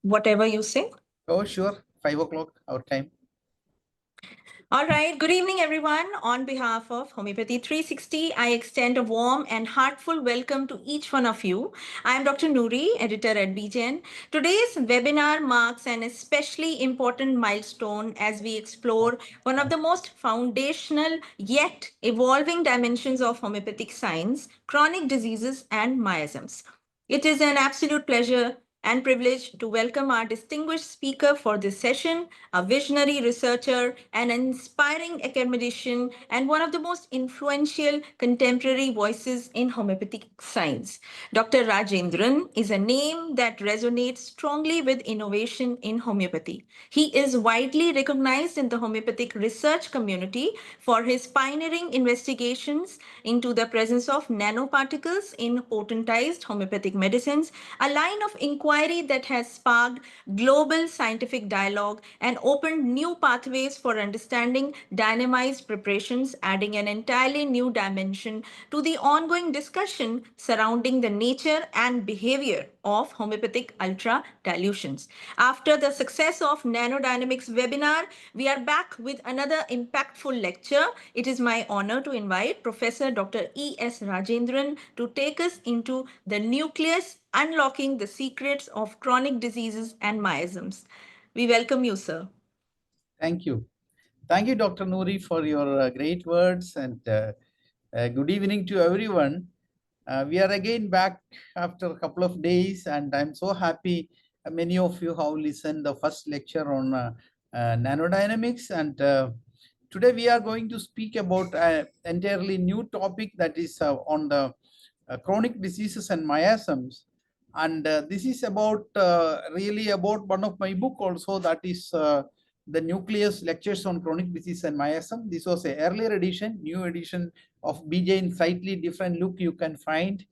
whatever you say. Oh, sure. 5 o'clock our time. All right. Good evening, everyone. On behalf of Homeopathy 360, I extend a warm and heartful welcome to each one of you. I am Dr. Noori, editor at BHMS. Today's webinar marks an especially important milestone as we explore one of the most foundational yet evolving dimensions of homeopathic science, chronic diseases and miasms. It is an absolute pleasure and privilege to welcome our distinguished speaker for this session, a visionary researcher, an inspiring academician, and one of the most influential contemporary voices in homeopathic science. Dr. Rajendran is a name that resonates strongly with innovation in homeopathy. He is widely recognized in the homeopathic research community for his pioneering investigations into the presence of nanoparticles in potentized homeopathic medicines, a line of inquiry that has sparked global scientific dialogue and opened new pathways for understanding dynamized preparations, adding an entirely new dimension to the ongoing discussion surrounding the nature and behavior of homeopathic ultra dilutions. After the success of Nanodynamics webinar, we are back with another impactful lecture. It is my honor to invite Professor Dr. E.S. Rajendran to take us into the nucleus, unlocking the secrets of chronic diseases and miasms. We welcome you, sir. Thank you. Thank you, Dr. Noori, for your great words, and good evening to everyone. We are again back after a couple of days, and I'm so happy many of you have listened the first lecture on nanodynamics, and today we are going to speak about an entirely new topic that is on the chronic diseases and miasms. And this is about really about one of my book also, that is the Nucleus lectures on chronic disease and miasm. This was an earlier edition, new edition of BJ in slightly different look you can find.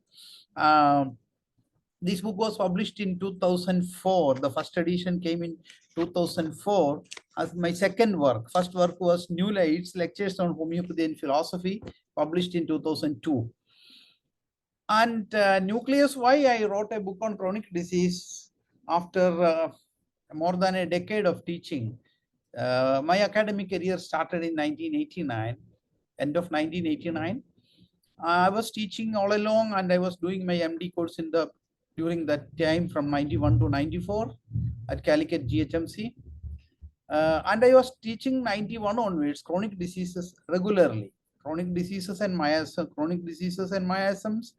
This book was published in 2004. The first edition came in 2004 as my second work. First work was New Lights, Lectures on Homeopathy and Philosophy, published in 2002. And Nucleus, why I wrote a book on chronic disease after more than a decade of teaching. My academic career started in 1989, end of 1989. I was teaching all along, and I was doing my MD course during that time from 91 to 94 at Calicut GHMC. And I was teaching 91 onwards chronic diseases regularly. Chronic diseases and miasms,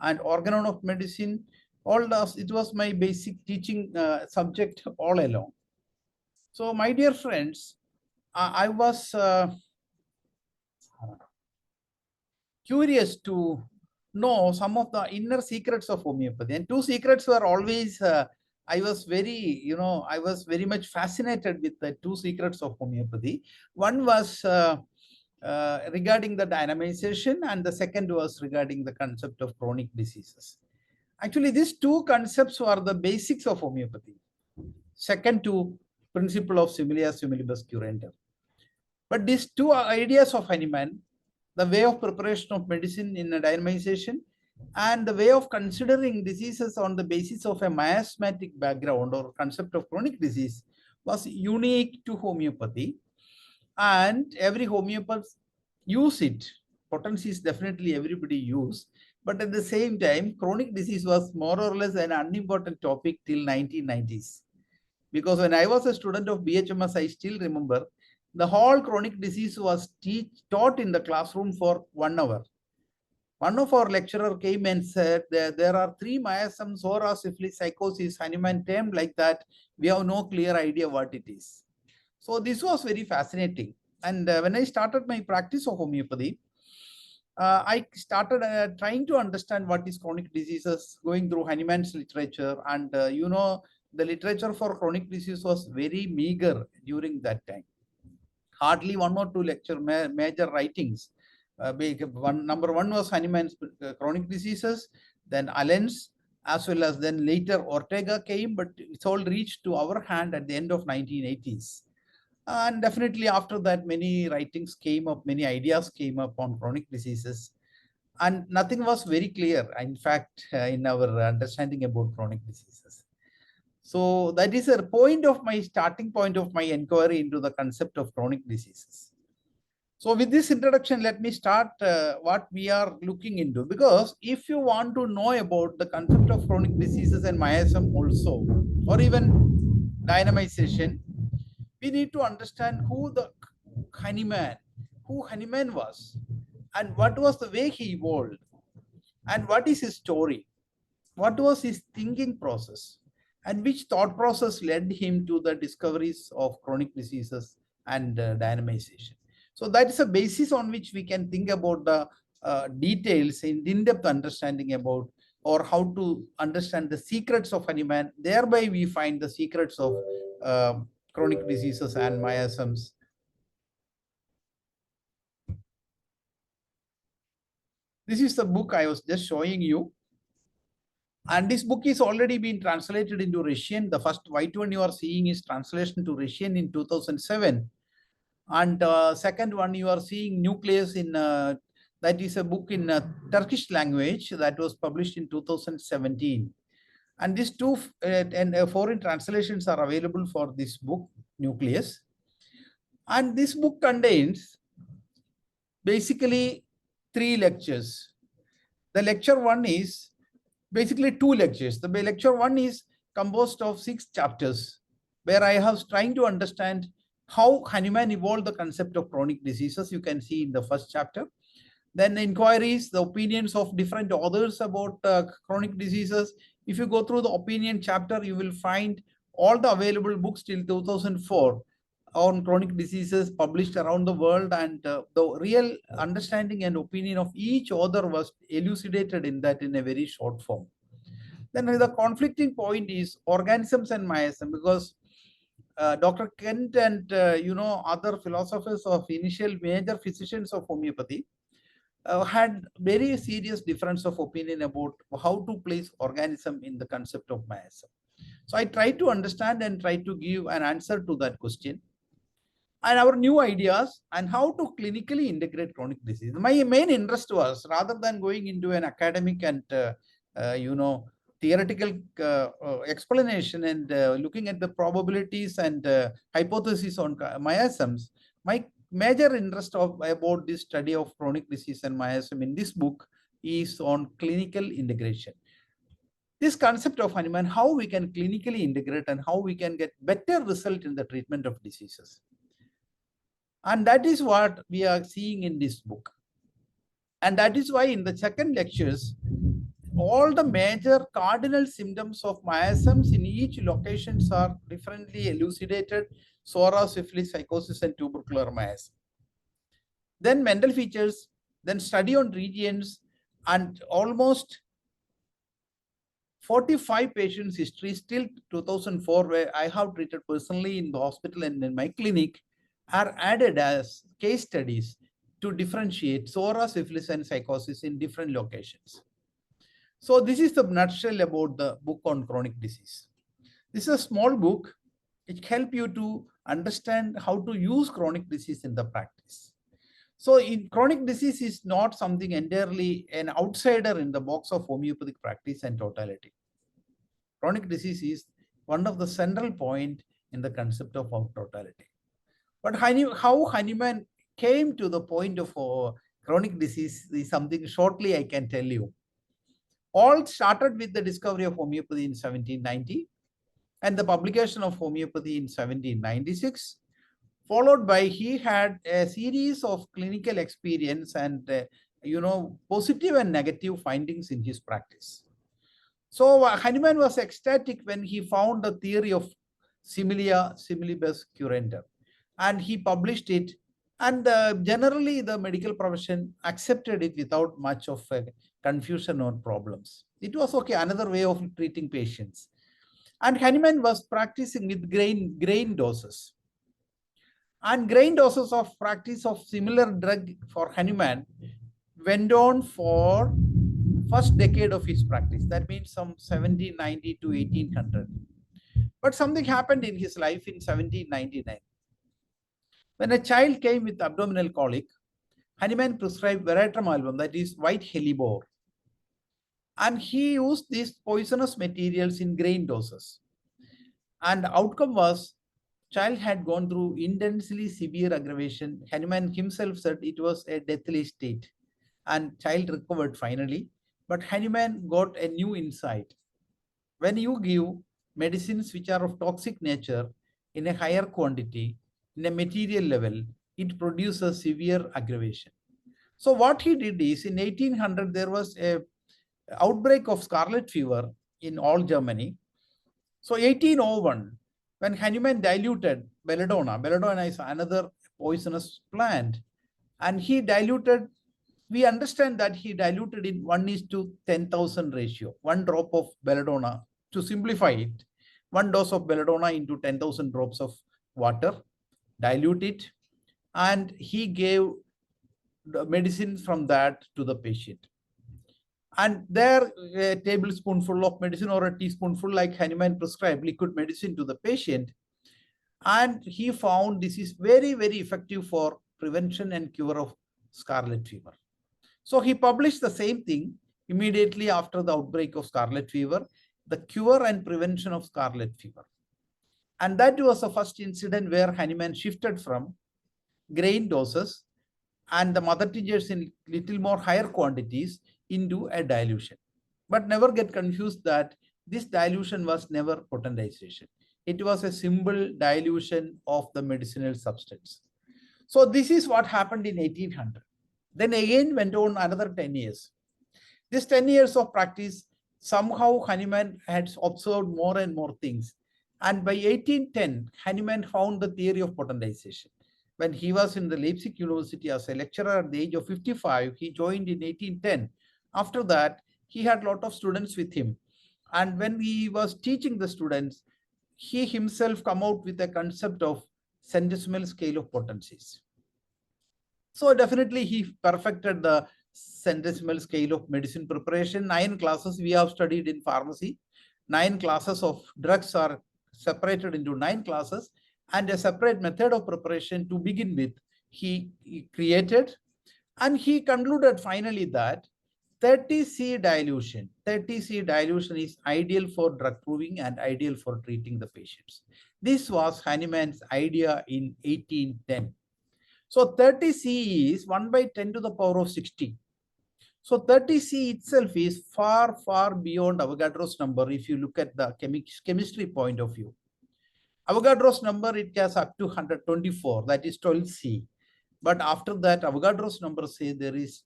and organon of medicine. All those, it was my basic teaching subject all along. So, my dear friends, I was curious to know some of the inner secrets of homeopathy, and two secrets were always I was very much fascinated with the two secrets of homeopathy. One was regarding the dynamization, and the second was regarding the concept of chronic diseases. Actually, these two concepts were the basics of homeopathy. Second to principle of similia similibus curandum. But these two ideas of Hahnemann, the way of preparation of medicine in a dynamization, and the way of considering diseases on the basis of a miasmatic background or concept of chronic disease, was unique to homeopathy, and every homeopath use it. Potency is definitely everybody use, but at the same time, chronic disease was more or less an unimportant topic till 1990s. Because when I was a student of BHMS, I still remember the whole chronic disease was taught in the classroom for 1 hour. One of our lecturer came and said that there are 3 miasms, aura, syphilis, psychosis, Hahnemann termed like that. We have no clear idea what it is. So this was very fascinating. And when I started my practice of homeopathy, I started trying to understand what is chronic diseases, going through Hahnemann's literature. And the literature for chronic disease was very meager during that time. Hardly 1 or 2 major writings. Number one was Hahnemann's chronic diseases, then Allen's, as well as then later Ortega came, but it's all reached to our hand at the end of 1980s. And definitely after that, many writings came up, many ideas came up on chronic diseases, and nothing was very clear, in fact, in our understanding about chronic diseases. So that is a point of my starting point of my inquiry into the concept of chronic diseases. So with this introduction, let me start what we are looking into, because if you want to know about the concept of chronic diseases and miasm also, or even dynamization, we need to understand who Hahnemann was, and what was the way he evolved, and what is his story, what was his thinking process, and which thought process led him to the discoveries of chronic diseases and dynamization. So that is a basis on which we can think about the details in-depth understanding about, or how to understand the secrets of Hahnemann. Thereby we find the secrets of chronic diseases and miasms. This is the book I was just showing you. And this book is already been translated into Russian. The first white one you are seeing is translation to Russian in 2007. And second one you are seeing Nucleus in, that is a book in Turkish language that was published in 2017. And these two foreign translations are available for this book, Nucleus. And this book contains basically 3 lectures. The lecture 1 is basically 2 lectures. The lecture 1 is composed of 6 chapters, where I have trying to understand how Hahnemann evolved the concept of chronic diseases. You can see in the first chapter. Then inquiries, the opinions of different authors about chronic diseases. If you go through the opinion chapter, you will find all the available books till 2004 on chronic diseases published around the world, and the real understanding and opinion of each author was elucidated in that in a very short form. Then the conflicting point is organisms and miasm, because Dr. Kent and other philosophers of initial major physicians of homeopathy had very serious difference of opinion about how to place organism in the concept of miasm. So I try to understand and try to give an answer to that question, and our new ideas, and how to clinically integrate chronic disease. My main interest was, rather than going into an academic and theoretical explanation and looking at the probabilities and hypotheses on miasms, my major interest about this study of chronic disease and miasm in this book is on clinical integration. This concept of Hahnemann, how we can clinically integrate and how we can get better result in the treatment of diseases. And that is what we are seeing in this book. And that is why in the second lectures, all the major cardinal symptoms of miasms in each locations are differently elucidated: psora, syphilis, psychosis, and tubercular miasm. Then mental features, then study on regions, and almost 45 patients history till 2004, where I have treated personally in the hospital and in my clinic, are added as case studies to differentiate psora, syphilis, and psychosis in different locations. So this is the nutshell about the book on chronic disease. This is a small book. It helps you to understand how to use chronic disease in the practice. So in chronic disease is not something entirely an outsider in the box of homeopathic practice and totality. Chronic disease is one of the central point in the concept of totality. But how Hahnemann came to the point of chronic disease is something shortly I can tell you. All started with the discovery of homeopathy in 1790 and the publication of homeopathy in 1796, followed by he had a series of clinical experience and positive and negative findings in his practice. So Hahnemann was ecstatic when he found the theory of similia similibus curanda, and he published it, and generally the medical profession accepted it without much of a confusion or problems. It was okay, another way of treating patients. And Hahnemann was practicing with grain doses. And grain doses of practice of similar drug for Hahnemann went on for first decade of his practice. That means some 1790 to 1800. But something happened in his life in 1799. When a child came with abdominal colic, Hahnemann prescribed veratrum, that is white hellebore. And he used these poisonous materials in grain doses. And the outcome was child had gone through intensely severe aggravation. Hahnemann himself said it was a deathly state, and child recovered finally. But Hahnemann got a new insight. When you give medicines which are of toxic nature in a higher quantity, in a material level, it produces severe aggravation. So what he did is, in 1800, there was a outbreak of scarlet fever in all Germany. So 1801, when Hahnemann diluted belladonna, belladonna is another poisonous plant, and he diluted, we understand that he diluted in 1:10,000 ratio, one drop of belladonna. To simplify it, one dose of belladonna into 10,000 drops of water, dilute it, and he gave the medicine from that to the patient. And there, a tablespoonful of medicine or a teaspoonful, like Hahnemann prescribed, liquid medicine to the patient. And he found this is very, very effective for prevention and cure of scarlet fever. So he published the same thing immediately after the outbreak of scarlet fever, the cure and prevention of scarlet fever. And that was the first incident where Hahnemann shifted from grain doses and the mother tinctures in little more higher quantities into a dilution. But never get confused that this dilution was never potentization. It was a simple dilution of the medicinal substance. So this is what happened in 1800. Then again went on another 10 years. This 10 years of practice, somehow Hahnemann had observed more and more things. And by 1810, Hahnemann found the theory of potentization. When he was in the Leipzig University as a lecturer at the age of 55, he joined in 1810. After that, he had a lot of students with him. And when he was teaching the students, he himself come out with a concept of centesimal scale of potencies. So definitely he perfected the centesimal scale of medicine preparation. 9 classes we have studied in pharmacy. 9 classes of drugs are separated into 9 classes, and a separate method of preparation to begin with he created. And he concluded finally that 30C dilution is ideal for drug proving and ideal for treating the patients. This was Hahnemann's idea in 1810. So 30C is 1 by 10 to the power of 60. So 30C itself is far, far beyond Avogadro's number if you look at the chemistry point of view. Avogadro's number, it has up to 124, that is 12C. But after that, Avogadro's number says there is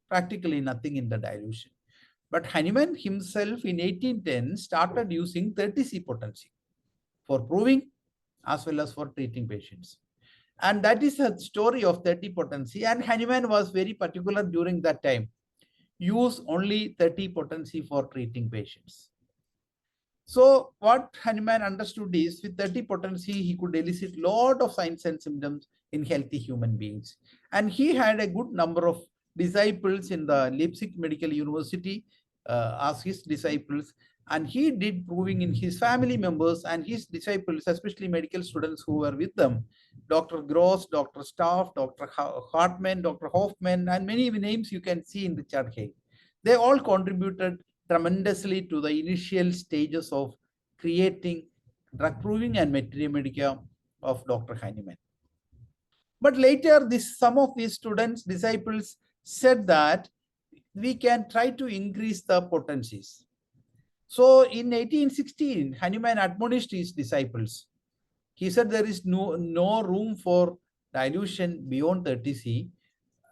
practically nothing in the dilution. But Hahnemann himself in 1810 started using 30C potency for proving as well as for treating patients. And that is a story of 30 potency. And Hahnemann was very particular during that time. Use only 30 potency for treating patients. So what Hahnemann understood is with 30 potency, he could elicit a lot of signs and symptoms in healthy human beings. And he had a good number of disciples in the Leipzig Medical University as his disciples. And he did proving in his family members and his disciples, especially medical students who were with them. Dr. Gross, Dr. Staff, Dr. Hartmann, Dr. Hoffman, and many names you can see in the chart here. They all contributed tremendously to the initial stages of creating drug proving and materia medica of Dr. Hahnemann. But later, some of these students, disciples, said that we can try to increase the potencies. So in 1816, Hahnemann admonished his disciples. He said there is no room for dilution beyond 30C,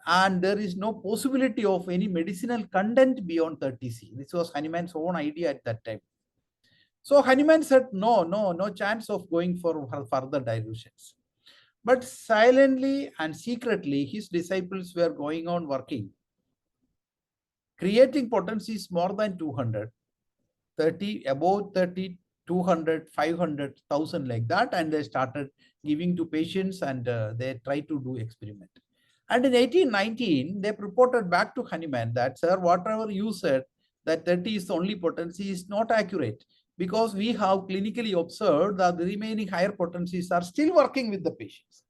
and there is no possibility of any medicinal content beyond 30C. This was Hahnemann's own idea at that time. So Hahnemann said, no chance of going for further dilutions. But silently and secretly, his disciples were going on working, creating potencies more than 200, 30, above 30, 200, 500, 1000 like that. And they started giving to patients and they tried to do experiment. And in 1819, they reported back to Hahnemann that, sir, whatever you said, that 30 is the only potency is not accurate, because we have clinically observed that the remaining higher potencies are still working with the patients.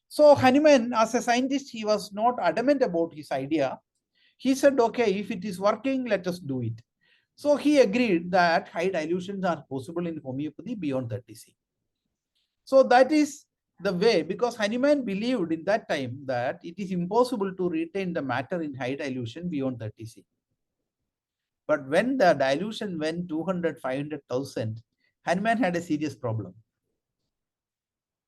So Hahnemann, as a scientist, he was not adamant about his idea. He said, okay, if it is working, let us do it. So he agreed that high dilutions are possible in homeopathy beyond 30C. So that is the way, because Hahnemann believed in that time that it is impossible to retain the matter in high dilution beyond 30C. But when the dilution went 200, 500,000, Hahnemann had a serious problem.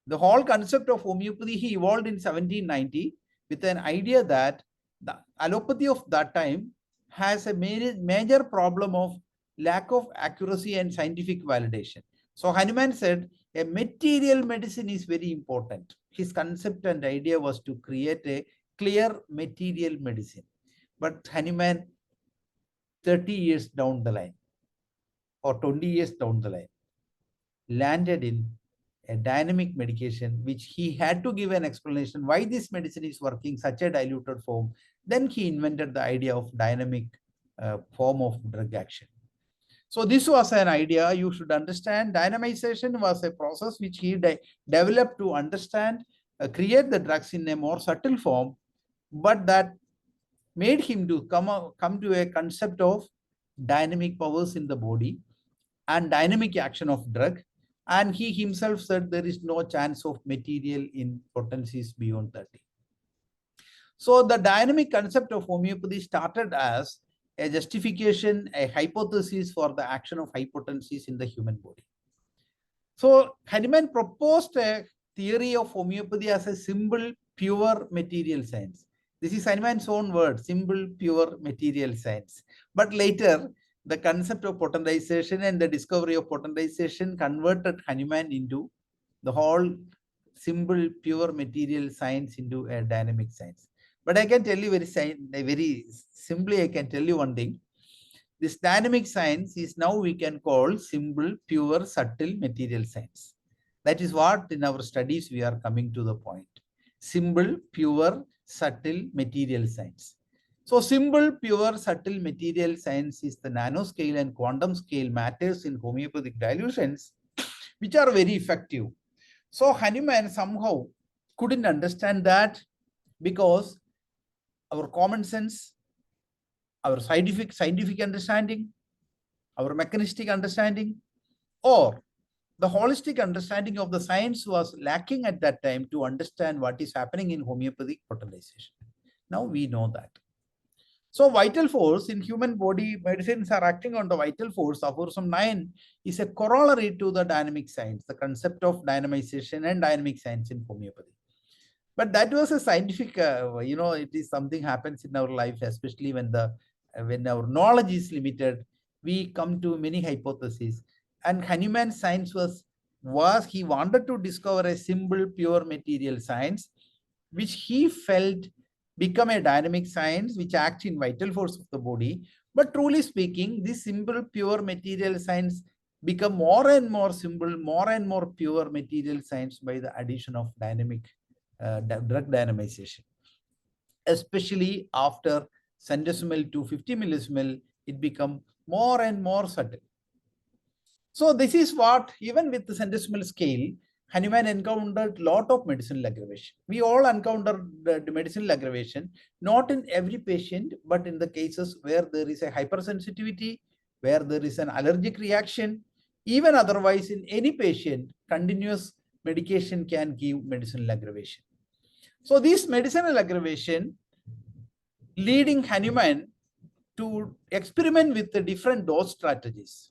The whole concept of homeopathy he evolved in 1790 with an idea that the allopathy of that time has a major problem of lack of accuracy and scientific validation. So Hahnemann said a material medicine is very important. His concept and idea was to create a clear material medicine. But Hahnemann, 30 years down the line or 20 years down the line, landed in a dynamic medication, which he had to give an explanation why this medicine is working such a diluted form. Then he invented the idea of dynamic form of drug action. So this was an idea you should understand. Dynamization was a process which he developed to understand, create the drugs in a more subtle form, but that made him to come to a concept of dynamic powers in the body and dynamic action of drug. And he himself said there is no chance of material in potencies beyond 30. So the dynamic concept of homeopathy started as a justification, a hypothesis for the action of high potencies in the human body. So Hahnemann proposed a theory of homeopathy as a simple, pure material science. This is Hahnemann's own word, simple, pure material science. But later, the concept of potentization and the discovery of potentization converted Hahnemann into the whole simple, pure material science into a dynamic science. But I can tell you very simply, I can tell you one thing. This dynamic science is now we can call simple, pure, subtle material science. That is what in our studies we are coming to the point. Simple, pure, subtle material science. So simple, pure, subtle material science is the nanoscale and quantum scale matters in homeopathic dilutions, which are very effective. So Hahnemann somehow couldn't understand that, because our common sense, our scientific understanding, our mechanistic understanding, or the holistic understanding of the science was lacking at that time to understand what is happening in homeopathic potentization. Now we know that. So vital force in human body, medicines are acting on the vital force. Aphorism 9 is a corollary to the dynamic science, the concept of dynamization and dynamic science in homeopathy. But that was a scientific, it is something happens in our life, especially when our knowledge is limited, we come to many hypotheses. And Hahnemann's science was he wanted to discover a simple, pure material science, which he felt become a dynamic science which acts in vital force of the body. But truly speaking, this simple, pure material science become more and more simple, more and more pure material science by the addition of dynamic drug dynamization. Especially after centesimal to 50 millisimal, it become more and more subtle. So this is what, even with the centesimal scale, Hahnemann encountered a lot of medicinal aggravation. We all encounter the medicinal aggravation, not in every patient, but in the cases where there is a hypersensitivity, where there is an allergic reaction. Even otherwise, in any patient, continuous medication can give medicinal aggravation. So this medicinal aggravation leading Hahnemann to experiment with the different dose strategies.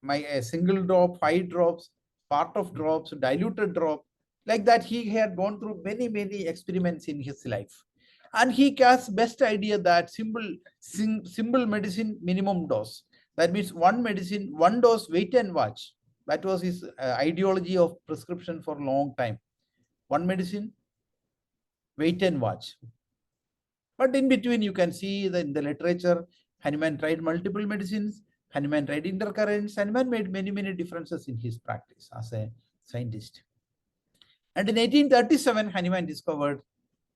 A single drop, 5 drops, part of drops, diluted drop. Like that, he had gone through many experiments in his life. And he has best idea that simple medicine minimum dose. That means one medicine, one dose, wait and watch. That was his ideology of prescription for a long time. One medicine, wait and watch. But in between, you can see that in the literature, Hahnemann tried multiple medicines, Hahnemann tried intercurrents, Hahnemann made many differences in his practice as a scientist. And in 1837, Hahnemann discovered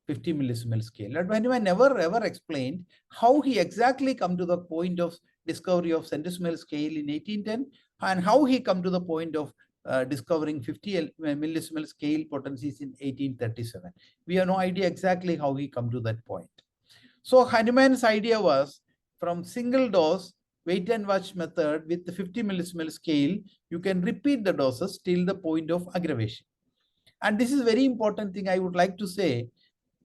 50 millisimal scale. And Hahnemann never ever explained how he exactly come to the point of discovery of centesimal scale in 1810 and how he come to the point of discovering 50 millisimal scale potencies in 1837. We have no idea exactly how he come to that point. So Hahnemann's idea was from single dose wait and watch method with the 50 millismol scale, you can repeat the doses till the point of aggravation. And this is very important thing I would like to say.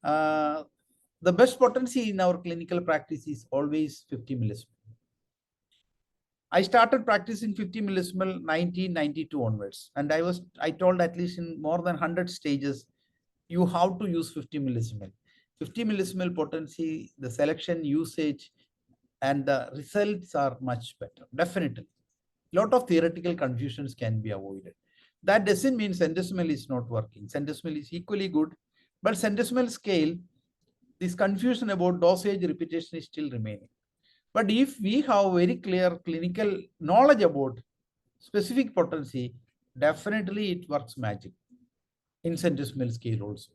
The best potency in our clinical practice is always 50 millismol. I started practicing 50 millismol 1992 onwards, and I told at least in more than 100 stages, you have to use 50 millismol. 50 millismol potency, the selection, usage, and the results are much better. Definitely, a lot of theoretical confusions can be avoided. That doesn't mean centesimal is not working. Centesimal is equally good, but centesimal scale, this confusion about dosage repetition is still remaining. But if we have very clear clinical knowledge about specific potency, definitely it works magic in centesimal scale also.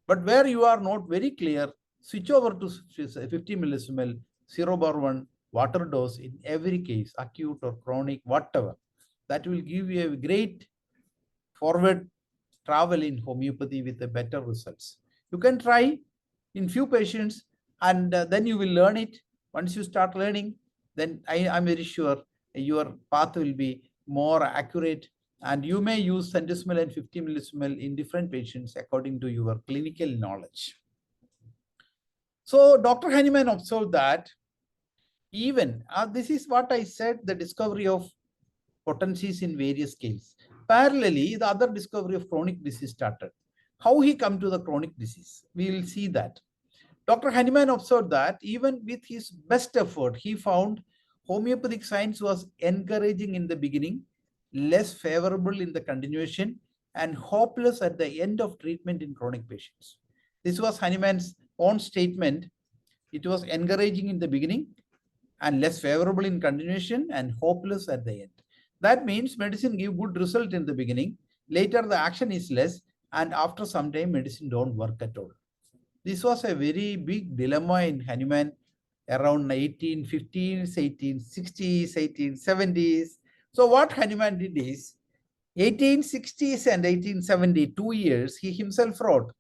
But where you are not very clear, switch over to 50 millismol 0/1 water dose in every case, acute or chronic, whatever. That will give you a great forward travel in homeopathy with the better results. You can try in few patients, and then you will learn it. Once you start learning, then I'm very sure your path will be more accurate, and you may use centesimal and 50 millismol in different patients according to your clinical knowledge. So Dr. Hahnemann observed that even, this is what I said, the discovery of potencies in various scales. Parallelly, the other discovery of chronic disease started. How he come to the chronic disease? We will see that. Dr. Hahnemann observed that even with his best effort, he found homeopathic science was encouraging in the beginning, less favorable in the continuation, and hopeless at the end of treatment in chronic patients. This was Hahnemann's own statement. It was encouraging in the beginning and less favorable in continuation and hopeless at the end. That means medicine give good result in the beginning, later the action is less, and after some time medicine don't work at all. This was a very big dilemma in Hahnemann around 1850s, 1860s, 1870s. So what Hahnemann did is 1860s and 1870, 2 years, he himself wrote,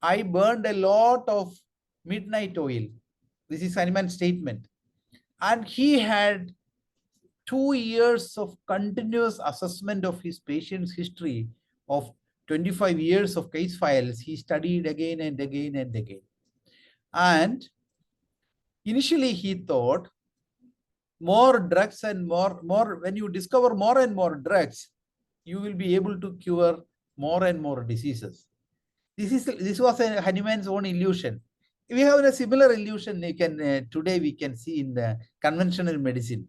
I burned a lot of midnight oil. This is Hahnemann's statement. And he had 2 years of continuous assessment of his patient's history of 25 years of case files. He studied again and again and again. And initially he thought more drugs and more, when you discover more and more drugs, you will be able to cure more and more diseases. This was a Hahnemann's own illusion. We have a similar illusion today we can see in the conventional medicine.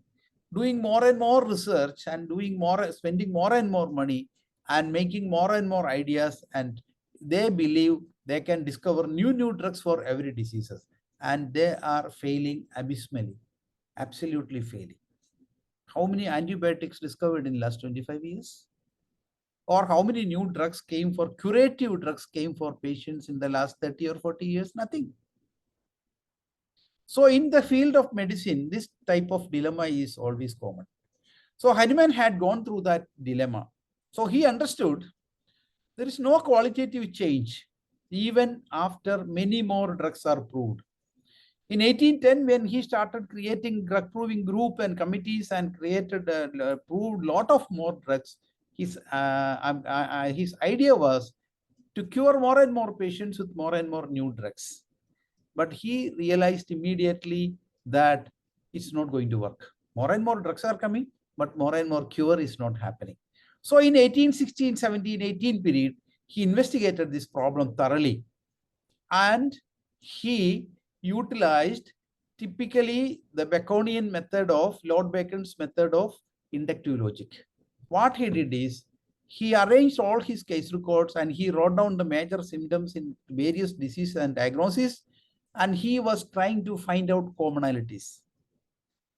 Doing more and more research and spending more and more money and making more and more ideas, and they believe they can discover new drugs for every diseases, and they are failing abysmally, absolutely failing. How many antibiotics discovered in last 25 years? Or how many new drugs came for curative drugs came for patients in the last 30 or 40 years? Nothing. So in the field of medicine, this type of dilemma is always common. So Hahnemann had gone through that dilemma. So he understood there is no qualitative change even after many more drugs are proved. In 1810, when he started creating drug proving group and committees and proved lot of more drugs, his idea was to cure more and more patients with more and more new drugs. But he realized immediately that it's not going to work. More and more drugs are coming, but more and more cure is not happening. So in 1816, 17, 18 period, he investigated this problem thoroughly. And he utilized typically the Baconian method of Lord Bacon's method of inductive logic. What he did is he arranged all his case records and he wrote down the major symptoms in various diseases and diagnoses, and he was trying to find out commonalities.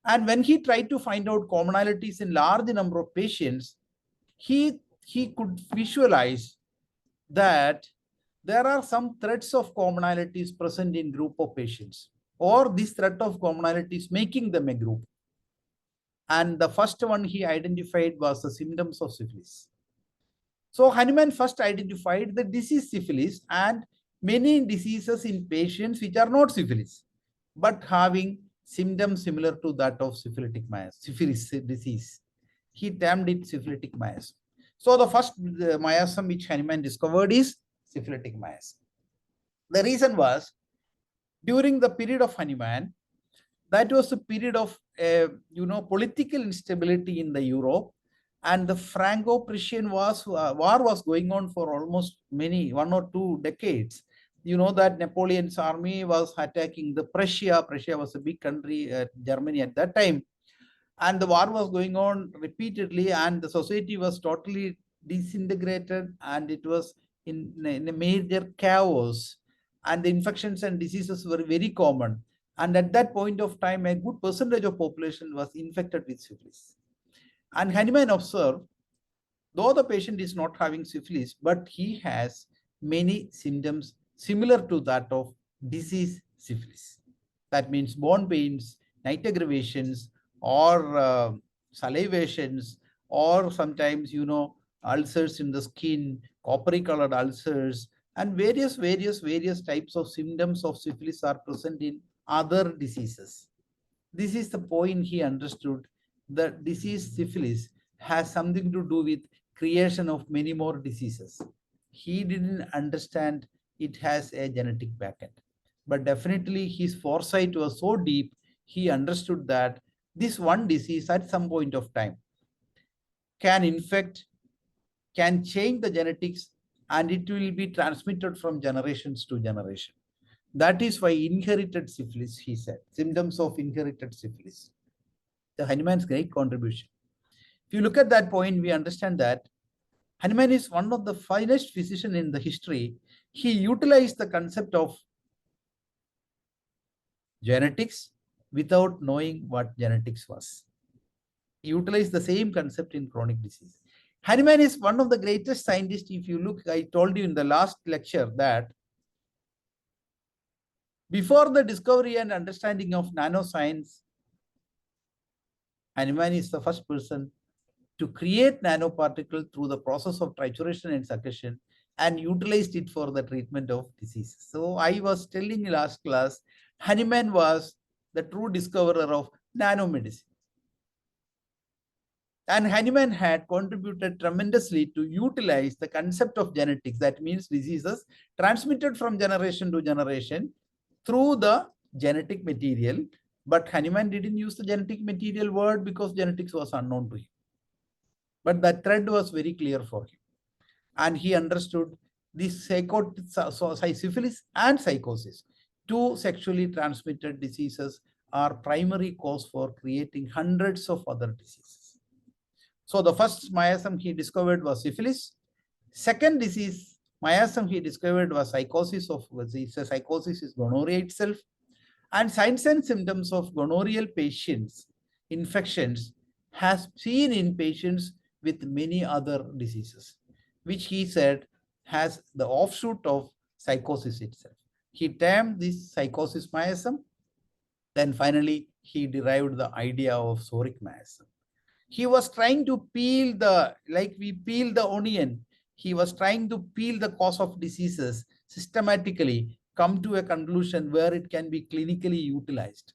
And when he tried to find out commonalities in large number of patients, he could visualize that there are some threads of commonalities present in group of patients, or this thread of commonalities making them a group. And the first one he identified was the symptoms of syphilis. So Hahnemann first identified the disease syphilis and many diseases in patients which are not syphilis, but having symptoms similar to that of syphilis disease. He termed it syphilitic miasm. So the first miasm which Hahnemann discovered is syphilitic miasm. The reason was, during the period of Hahnemann, that was a period of political instability in the Europe, and the Franco-Prussian war was going on for almost 1 or 2 decades. You know that Napoleon's army was attacking the Prussia. Prussia was a big country, Germany at that time, and the war was going on repeatedly, and the society was totally disintegrated, and it was in a major chaos, and the infections and diseases were very common. And at that point of time, a good percentage of population was infected with syphilis. And Hahnemann observed, though the patient is not having syphilis, but he has many symptoms similar to that of disease syphilis. That means bone pains, night aggravations, or salivations, or sometimes, ulcers in the skin, coppery colored ulcers, and various types of symptoms of syphilis are present in other diseases. This is the point he understood. The disease syphilis has something to do with creation of many more diseases. He didn't understand it has a genetic backend. But definitely his foresight was so deep, he understood that this one disease at some point of time can infect, can change the genetics, and it will be transmitted from generations to generation. That is why inherited syphilis, he said, symptoms of inherited syphilis. The Hahnemann's great contribution. If you look at that point, we understand that Hahnemann is one of the finest physicians in the history. He utilized the concept of genetics without knowing what genetics was. He utilized the same concept in chronic disease. Hahnemann is one of the greatest scientists. If you look, I told you in the last lecture that before the discovery and understanding of nanoscience, Hahnemann is the first person to create nanoparticle through the process of trituration and succussion and utilized it for the treatment of disease. So I was telling in last class, Hahnemann was the true discoverer of nanomedicine. And Hahnemann had contributed tremendously to utilize the concept of genetics. That means diseases transmitted from generation to generation through the genetic material. But Hahnemann didn't use the genetic material word because genetics was unknown to him. But that thread was very clear for him. And he understood this syphilis and psychosis, two sexually transmitted diseases, are primary cause for creating hundreds of other diseases. So the first miasm he discovered was syphilis. Second disease, miasm he discovered was psychosis psychosis is gonorrhea itself. And signs and symptoms of gonorrheal patients, infections, has seen in patients with many other diseases, which he said has the offshoot of psychosis itself. He termed this psychosis miasm. Then finally, he derived the idea of psoric miasm. He was trying to peel like we peel the onion. He was trying to peel the cause of diseases systematically, come to a conclusion where it can be clinically utilized.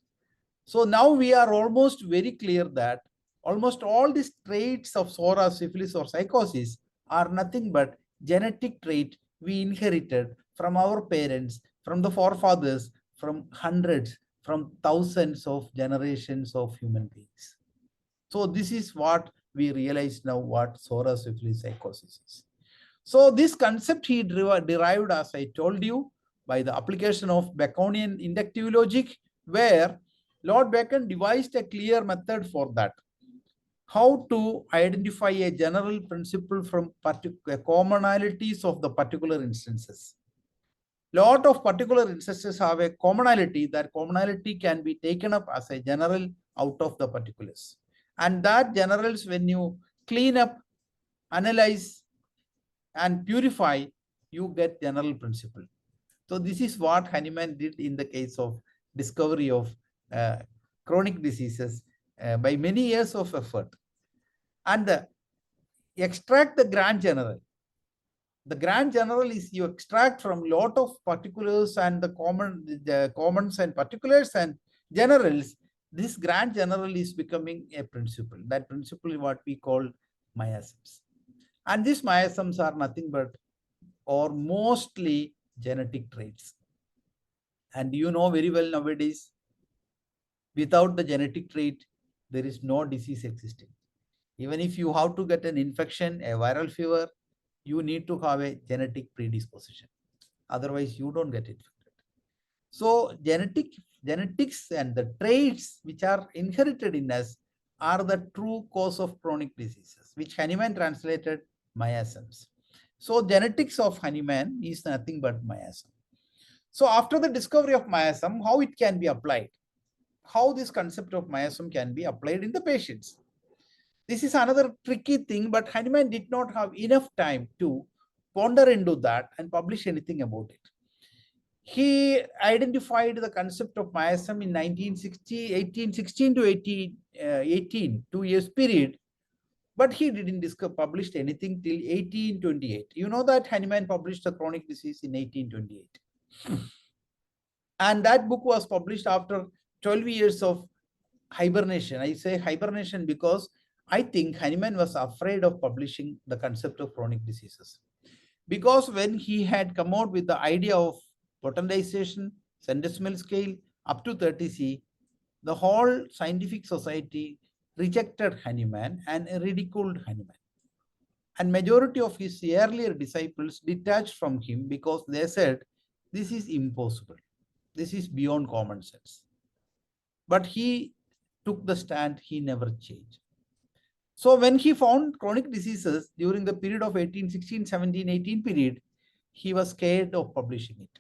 So now we are almost very clear that almost all these traits of psora, syphilis, or psychosis are nothing but genetic trait we inherited from our parents, from the forefathers, from hundreds, from thousands of generations of human beings. So this is what we realize now what psora, syphilis, psychosis is. So this concept he derived, as I told you, by the application of Baconian inductive logic, where Lord Bacon devised a clear method for that. How to identify a general principle from commonalities of the particular instances. Lot of particular instances have a commonality. That commonality can be taken up as a general out of the particulars. And that generals, when you clean up, analyze, and purify, you get general principle. So this is what Hahnemann did in the case of discovery of chronic diseases by many years of effort. And extract the grand general. The grand general is you extract from lot of particulars and the commons and particulars and generals, this grand general is becoming a principle. That principle is what we call miasms. And these miasms are nothing but or mostly genetic traits. And you know very well nowadays, without the genetic trait, there is no disease existing. Even if you have to get an infection, a viral fever, you need to have a genetic predisposition. Otherwise, you don't get infected. So genetics and the traits which are inherited in us are the true cause of chronic diseases, which Hahnemann translated miasms. So genetics of Hahnemann is nothing but miasm. So after the discovery of miasm, how it can be applied? How this concept of miasm can be applied in the patients? This is another tricky thing, but Hahnemann did not have enough time to ponder into that and publish anything about it. He identified the concept of miasm in 1816 to 18, 2 years period, but he didn't publish anything till 1828. You know that Hahnemann published a chronic disease in 1828. And that book was published after 12 years of hibernation. I say hibernation because I think Hahnemann was afraid of publishing the concept of chronic diseases. Because when he had come out with the idea of potentization, centesimal scale up to 30C, the whole scientific society rejected Hahnemann and ridiculed Hahnemann. And majority of his earlier disciples detached from him because they said, this is impossible. This is beyond common sense. But he took the stand, he never changed. So when he found chronic diseases during the period of 1816, 17, 18 period, he was scared of publishing it.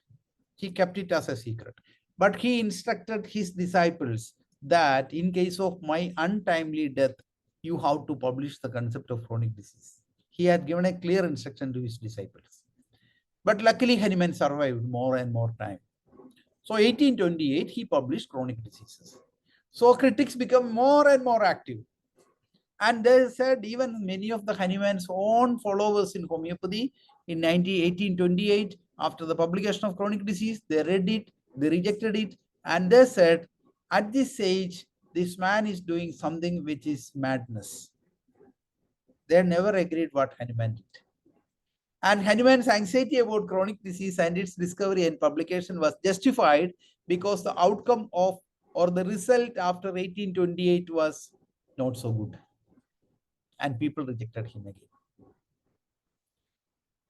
He kept it as a secret. But he instructed his disciples that in case of my untimely death, you have to publish the concept of chronic disease. He had given a clear instruction to his disciples. But luckily, Hahnemann survived more and more time. So 1828, he published chronic diseases. So critics become more and more active. And they said even many of the Hahnemann's own followers in homeopathy in 1828, after the publication of chronic disease, they read it, they rejected it, and they said, at this age, this man is doing something which is madness. They never agreed what Hahnemann did. And Hahnemann's anxiety about chronic disease and its discovery and publication was justified because the outcome of or the result after 1828 was not so good. And people rejected him again.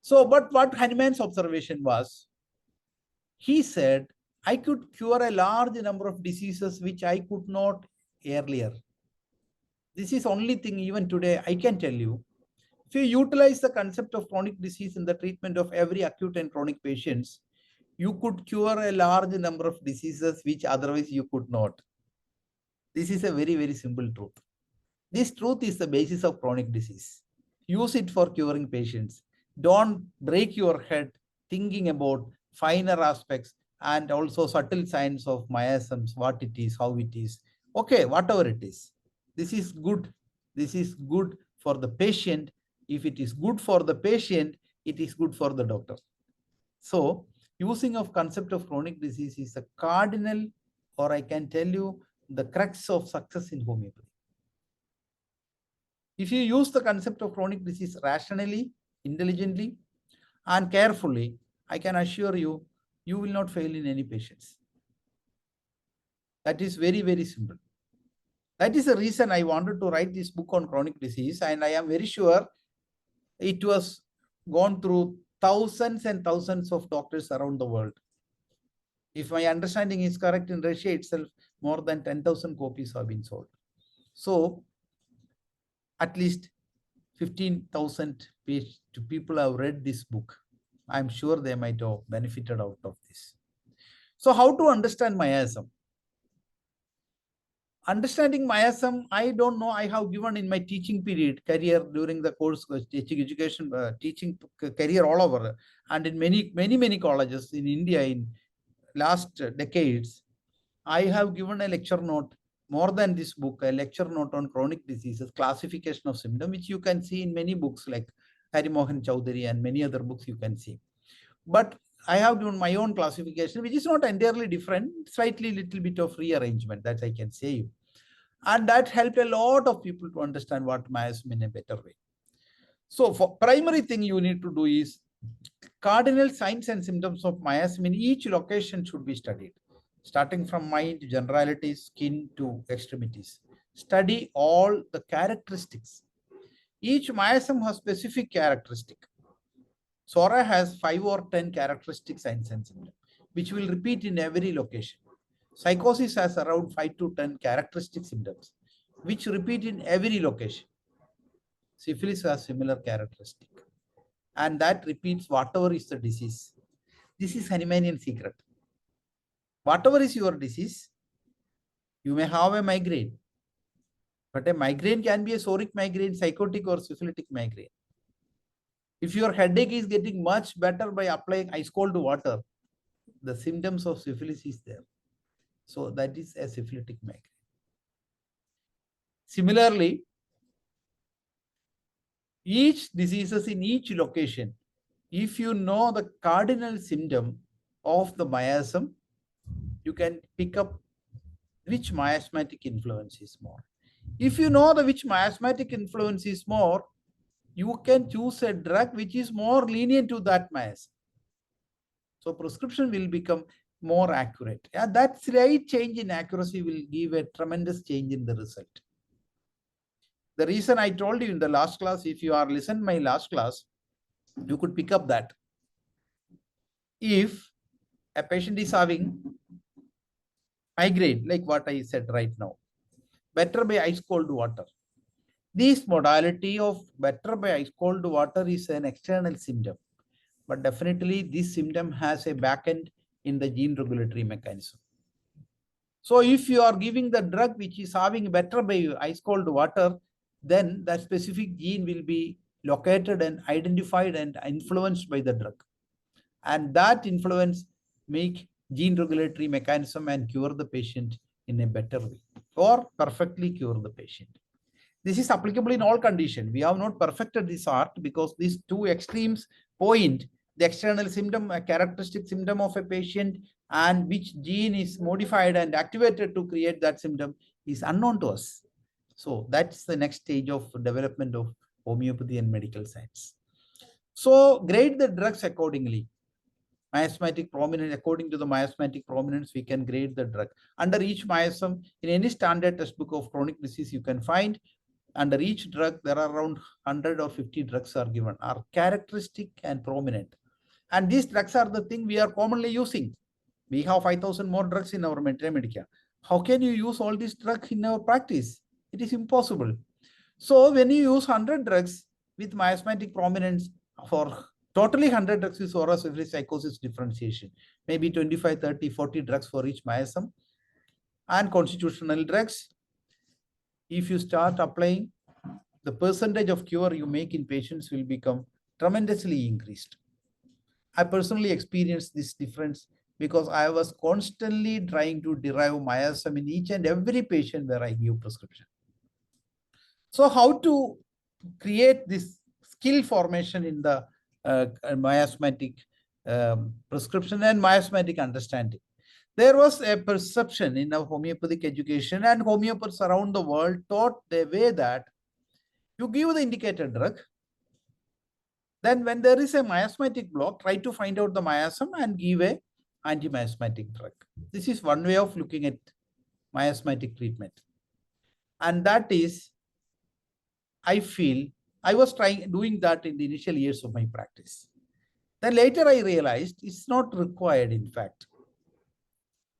So, but what Hahnemann's observation was, he said, I could cure a large number of diseases which I could not earlier. This is only thing even today I can tell you. If you utilize the concept of chronic disease in the treatment of every acute and chronic patients, you could cure a large number of diseases which otherwise you could not. This is a very, very simple truth. This truth is the basis of chronic disease. Use it for curing patients. Don't break your head thinking about finer aspects and also subtle signs of miasms, what it is, how it is. Okay, whatever it is. This is good. This is good for the patient. If it is good for the patient, it is good for the doctor. So, using of concept of chronic disease is a cardinal, or I can tell you, the crux of success in homeopathy. If you use the concept of chronic disease rationally, intelligently, and carefully, I can assure you, you will not fail in any patients. That is very, very simple. That is the reason I wanted to write this book on chronic disease, and I am very sure it was gone through thousands and thousands of doctors around the world. If my understanding is correct, in Russia itself, more than 10,000 copies have been sold. So, at least 15,000 people have read this book. I'm sure they might have benefited out of this. So how to understand miasm? Understanding miasm, I don't know. I have given in my teaching period, career during the course, teaching education, teaching career all over, and in many colleges in India in last decades, I have given a lecture note, more than this book, a lecture note on chronic diseases, classification of symptoms, which you can see in many books like Hari Mohan Chowdhury and many other books you can see. But I have done my own classification, which is not entirely different, slightly little bit of rearrangement, that I can say you. And that helped a lot of people to understand what miasm in a better way. So for primary thing you need to do is cardinal signs and symptoms of miasm in each location should be studied, starting from mind, generalities, skin to extremities. Study all the characteristics. Each miasm has specific characteristic. Psora has 5 or 10 characteristic signs and symptoms, which will repeat in every location. Psychosis has around 5 to 10 characteristic symptoms, which repeat in every location. Syphilis has similar characteristic, and that repeats whatever is the disease. This is Hahnemannian secret. Whatever is your disease, you may have a migraine, but a migraine can be a psoric migraine, psychotic or syphilitic migraine. If your headache is getting much better by applying ice cold water, the symptoms of syphilis is there. So that is a syphilitic migraine. Similarly, each diseases in each location, if you know the cardinal symptom of the miasm, you can pick up which miasmatic influence is more. If you know the which miasmatic influence is more, you can choose a drug which is more lenient to that miasm. So prescription will become more accurate. Yeah, that slight change in accuracy will give a tremendous change in the result. The reason I told you in the last class, if you are listened my last class, you could pick up that. If a patient is having migraine, like what I said right now, better by ice cold water. This modality of better by ice cold water is an external symptom, but definitely this symptom has a backend in the gene regulatory mechanism. So if you are giving the drug which is having better by ice cold water, then that specific gene will be located and identified and influenced by the drug. And that influence make gene regulatory mechanism and cure the patient in a better way or perfectly cure the patient. This is applicable in all conditions. We have not perfected this art because these two extremes point the external symptom, a characteristic symptom of a patient, and which gene is modified and activated to create that symptom is unknown to us. So that's the next stage of development of homeopathy and medical science. So grade the drugs accordingly. Miasmatic prominence, according to the miasmatic prominence, we can grade the drug. Under each miasm, in any standard textbook of chronic disease, you can find under each drug, there are around 100 or 50 drugs are given, are characteristic and prominent. And these drugs are the thing we are commonly using. We have 5,000 more drugs in our Medica. How can you use all these drugs in our practice? It is impossible. So when you use 100 drugs with miasmatic prominence for totally 100 drugs with aura syphilis psychosis differentiation, maybe 25, 30, 40 drugs for each miasm, and constitutional drugs. If you start applying, the percentage of cure you make in patients will become tremendously increased. I personally experienced this difference because I was constantly trying to derive miasm in each and every patient where I give prescription. So how to create this skill formation in the miasmatic prescription and miasmatic understanding? There was a perception in our homeopathic education, and homeopaths around the world taught the way that you give the indicated drug. Then when there is a miasmatic block, try to find out the miasm and give a anti-miasmatic drug. This is one way of looking at miasmatic treatment. And that is, I feel, I was doing that in the initial years of my practice. Then later I realized it's not required, in fact.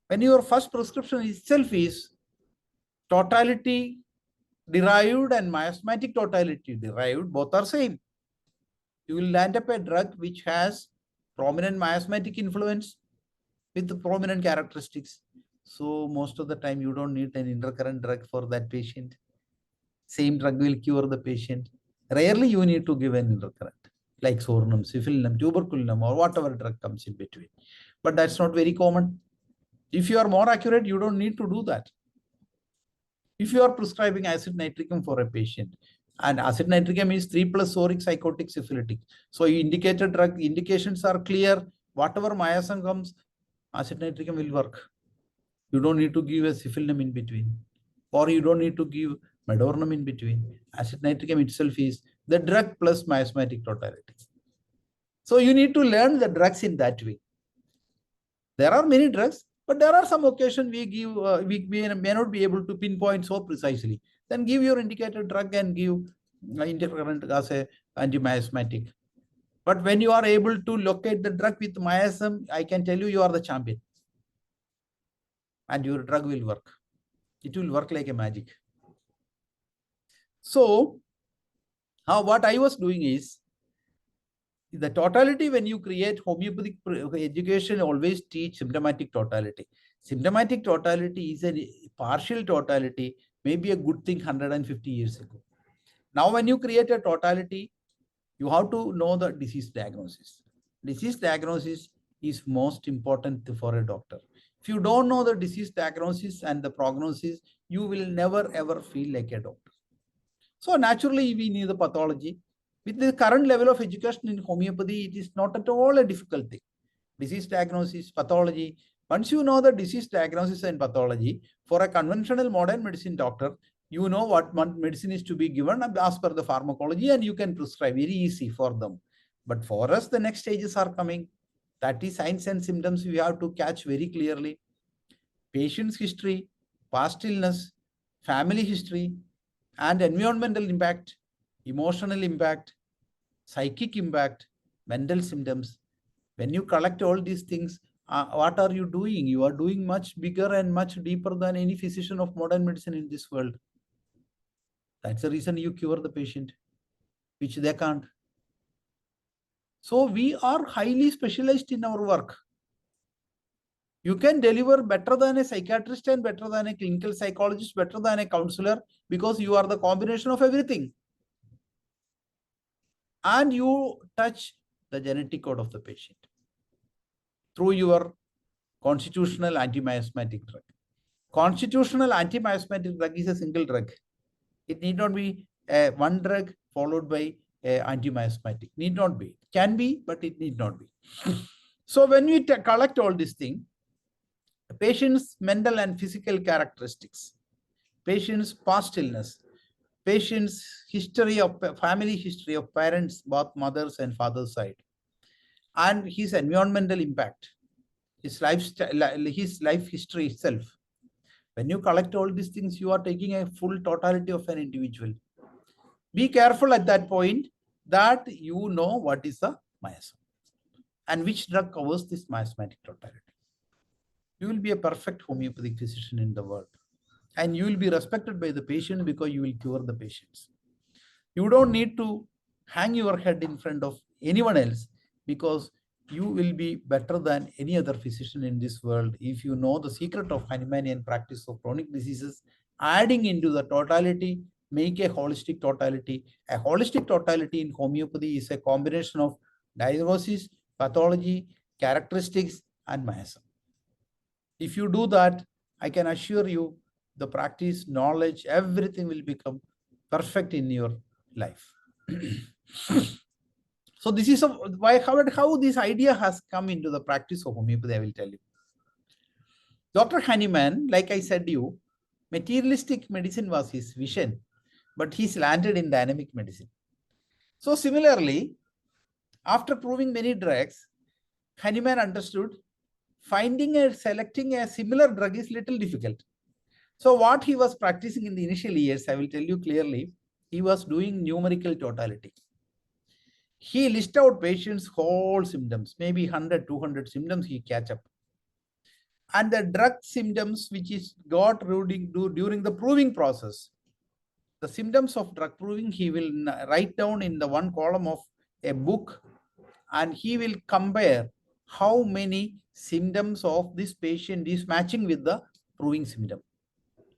When your first prescription itself is totality derived and miasmatic totality derived, both are same. You will land up a drug which has prominent miasmatic influence with the prominent characteristics. So most of the time you don't need an intercurrent drug for that patient. Same drug will cure the patient. Rarely you need to give an intercurrent like sornum, syphilinum, tuberculinum, or whatever drug comes in between. But that's not very common. If you are more accurate, you don't need to do that. If you are prescribing acid nitricum for a patient, and acid nitricum is 3+ soric, psychotic, syphilitic. So you indicated drug indications are clear. Whatever miasm comes, acid nitricum will work. You don't need to give a syphilinum in between. or you don't need to give medornum in between. Acid nitricum itself is the drug plus miasmatic totality. So you need to learn the drugs in that way. There are many drugs, but there are some occasions we give, we may not be able to pinpoint so precisely. Then give your indicated drug and give intercurrent as a anti-miasmatic. But when you are able to locate the drug with miasm, I can tell you, you are the champion. And your drug will work. It will work like a magic. So, what I was doing is, the totality, when you create homeopathic education, always teach symptomatic totality. Symptomatic totality is a partial totality, maybe a good thing 150 years ago. Now, when you create a totality, you have to know the disease diagnosis. Disease diagnosis is most important for a doctor. If you don't know the disease diagnosis and the prognosis, you will never ever feel like a doctor. So naturally, we need the pathology. With the current level of education in homeopathy, it is not at all a difficult thing. Disease diagnosis, pathology. Once you know the disease diagnosis and pathology, for a conventional modern medicine doctor, you know what medicine is to be given as per the pharmacology, and you can prescribe very easy for them. But for us, the next stages are coming. That is signs and symptoms we have to catch very clearly. Patient's history, past illness, family history, and environmental impact, emotional impact, psychic impact, mental symptoms. When you collect all these things, what are you doing? You are doing much bigger and much deeper than any physician of modern medicine in this world. That's the reason you cure the patient, which they can't. So we are highly specialized in our work. You can deliver better than a psychiatrist and better than a clinical psychologist, better than a counselor, because you are the combination of everything. And you touch the genetic code of the patient through your constitutional anti-miasmatic drug. Constitutional anti-miasmatic drug is a single drug. It need not be one drug followed by anti-miasmatic. Need not be. Can be, but it need not be. So when we collect all these things, patient's mental and physical characteristics, patient's past illness, patient's history of family history of parents, both mothers and father's side, and his environmental impact, his life history itself. When you collect all these things, you are taking a full totality of an individual. Be careful at that point that you know what is the miasm and which drug covers this miasmatic totality. You will be a perfect homeopathic physician in the world, and you will be respected by the patient because you will cure the patients. You don't need to hang your head in front of anyone else, because you will be better than any other physician in this world if you know the secret of Hahnemannian practice of chronic diseases, adding into the totality, make a holistic totality. A holistic totality in homeopathy is a combination of diagnosis, pathology, characteristics, and miasm. If you do that, I can assure you the practice, knowledge, everything will become perfect in your life. So this is how this idea has come into the practice of homeopathy, I will tell you. Dr. Hahnemann, like I said to you, materialistic medicine was his vision, but he's landed in dynamic medicine. So similarly, after proving many drugs, Hahnemann understood finding and selecting a similar drug is little difficult. So what he was practicing in the initial years, I will tell you clearly, he was doing numerical totality. He lists out patients' whole symptoms, maybe 100, 200 symptoms he catch up. And the drug symptoms which is got during the proving process, the symptoms of drug proving, he will write down in the one column of a book, and he will compare how many symptoms of this patient is matching with the proving symptom.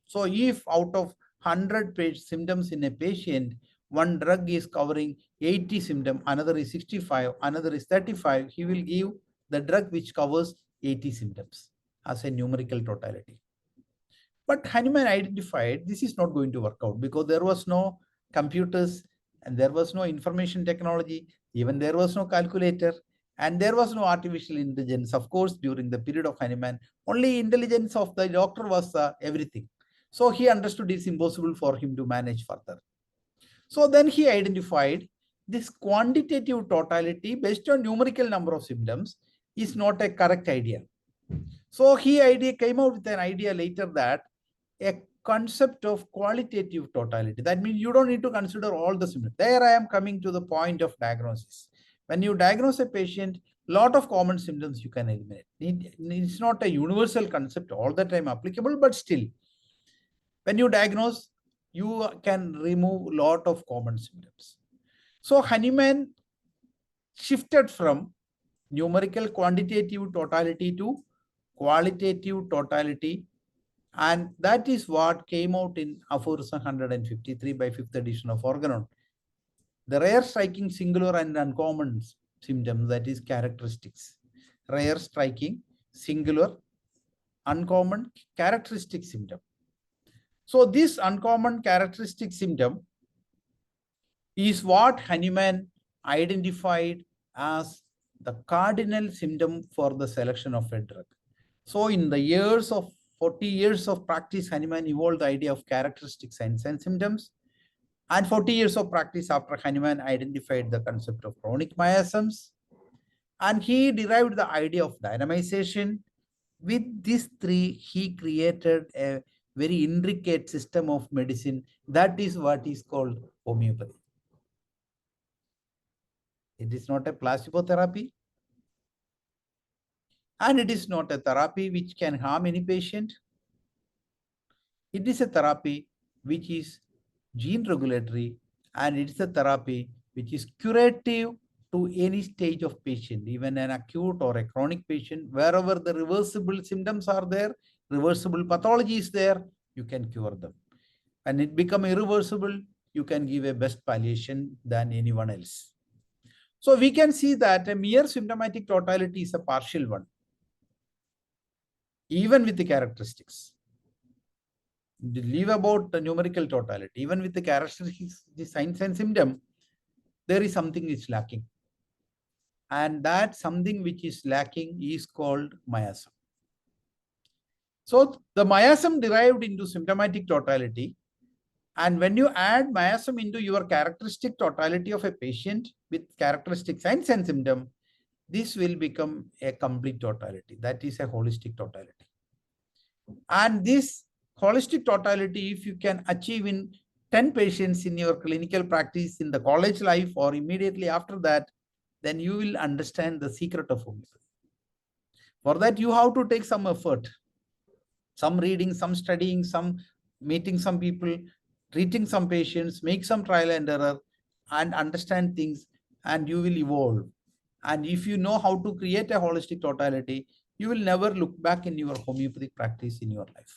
So if out of 100 symptoms in a patient, one drug is covering 80 symptoms, another is 65, another is 35, he will give the drug which covers 80 symptoms as a numerical totality. But Hahnemann identified this is not going to work out because there was no computers and there was no information technology, even there was no calculator, and there was no artificial intelligence. Of course, during the period of Hahnemann, only intelligence of the doctor was everything. So he understood it's impossible for him to manage further. So then he identified this quantitative totality based on numerical number of symptoms is not a correct idea. So he came out with an idea later that a concept of qualitative totality. That means you don't need to consider all the symptoms. There I am coming to the point of diagnosis. When you diagnose a patient, lot of common symptoms you can eliminate. It's not a universal concept all the time applicable, but still, when you diagnose, you can remove a lot of common symptoms. So Hahnemann shifted from numerical quantitative totality to qualitative totality, and that is what came out in aphorism 153 by 5th edition of Organon. The rare, striking, singular and uncommon symptoms, that is characteristics. Rare, striking, singular, uncommon, characteristic symptom. So this uncommon characteristic symptom is what Hahnemann identified as the cardinal symptom for the selection of a drug. So in the years of 40 years of practice, Hahnemann evolved the idea of characteristic signs and symptoms. And 40 years of practice after Hahnemann identified the concept of chronic miasms. And he derived the idea of dynamization. With these three, he created a very intricate system of medicine. That is what is called homeopathy. It is not a placebo therapy. And it is not a therapy which can harm any patient. It is a therapy which is gene regulatory, and it is a therapy which is curative to any stage of patient, even an acute or a chronic patient. Wherever the reversible symptoms are there, reversible pathology is there, you can cure them. And it become irreversible, you can give a best palliation than anyone else. So we can see that a mere symptomatic totality is a partial one, even with the characteristics. Leave about the numerical totality, even with the characteristics, the signs and symptom, there is something is lacking. And that something which is lacking is called miasm. So the miasm derived into symptomatic totality. And when you add miasm into your characteristic totality of a patient with characteristic signs and symptom, this will become a complete totality. That is a holistic totality. And this holistic totality, if you can achieve in 10 patients in your clinical practice in the college life or immediately after that, then you will understand the secret of homeopathy. For that, you have to take some effort, some reading, some studying, some meeting some people, treating some patients, make some trial and error, and understand things, and you will evolve. And if you know how to create a holistic totality, you will never look back in your homeopathic practice in your life.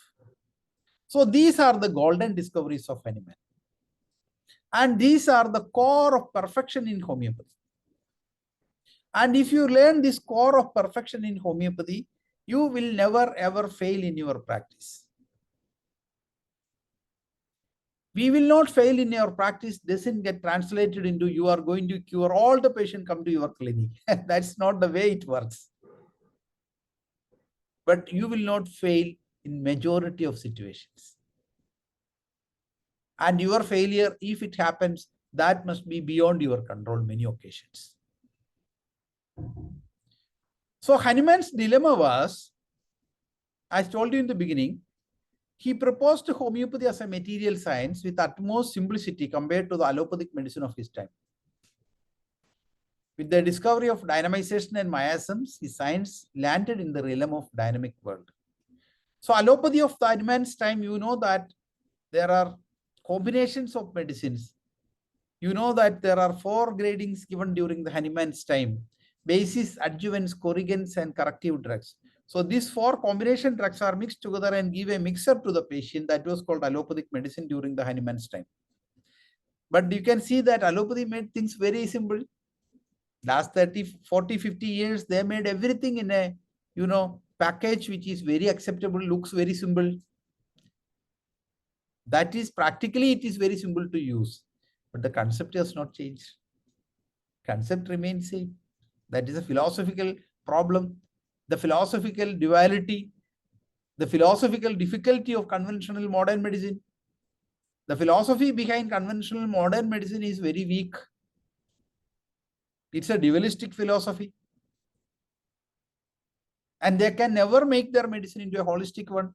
So these are the golden discoveries of Hahnemann. And these are the core of perfection in homeopathy. And if you learn this core of perfection in homeopathy, you will never ever fail in your practice. We will not fail in your practice, doesn't get translated into you are going to cure all the patients come to your clinic. That's not the way it works. But you will not fail in majority of situations. And your failure, if it happens, that must be beyond your control many occasions. So Hahnemann's dilemma was, as told you in the beginning, he proposed homeopathy as a material science with utmost simplicity compared to the allopathic medicine of his time. With the discovery of dynamization and miasms, his science landed in the realm of dynamic world. So allopathy of the Hahnemann's time, you know that there are combinations of medicines. You know that there are 4 gradings given during the Hahnemann's time: basis, adjuvants, corrigans, and corrective drugs. So these 4 combination drugs are mixed together and give a mixture to the patient. That was called allopathic medicine during the Hahnemann's time. But you can see that allopathy made things very simple. Last 30, 40, 50 years, they made everything in a, package which is very acceptable, looks very simple. That is practically, it is very simple to use. But the concept has not changed. Concept remains same. That is a philosophical problem. The philosophical duality the philosophical difficulty of conventional modern medicine. The philosophy behind conventional modern medicine is very weak. It's a dualistic philosophy. And they can never make their medicine into a holistic one.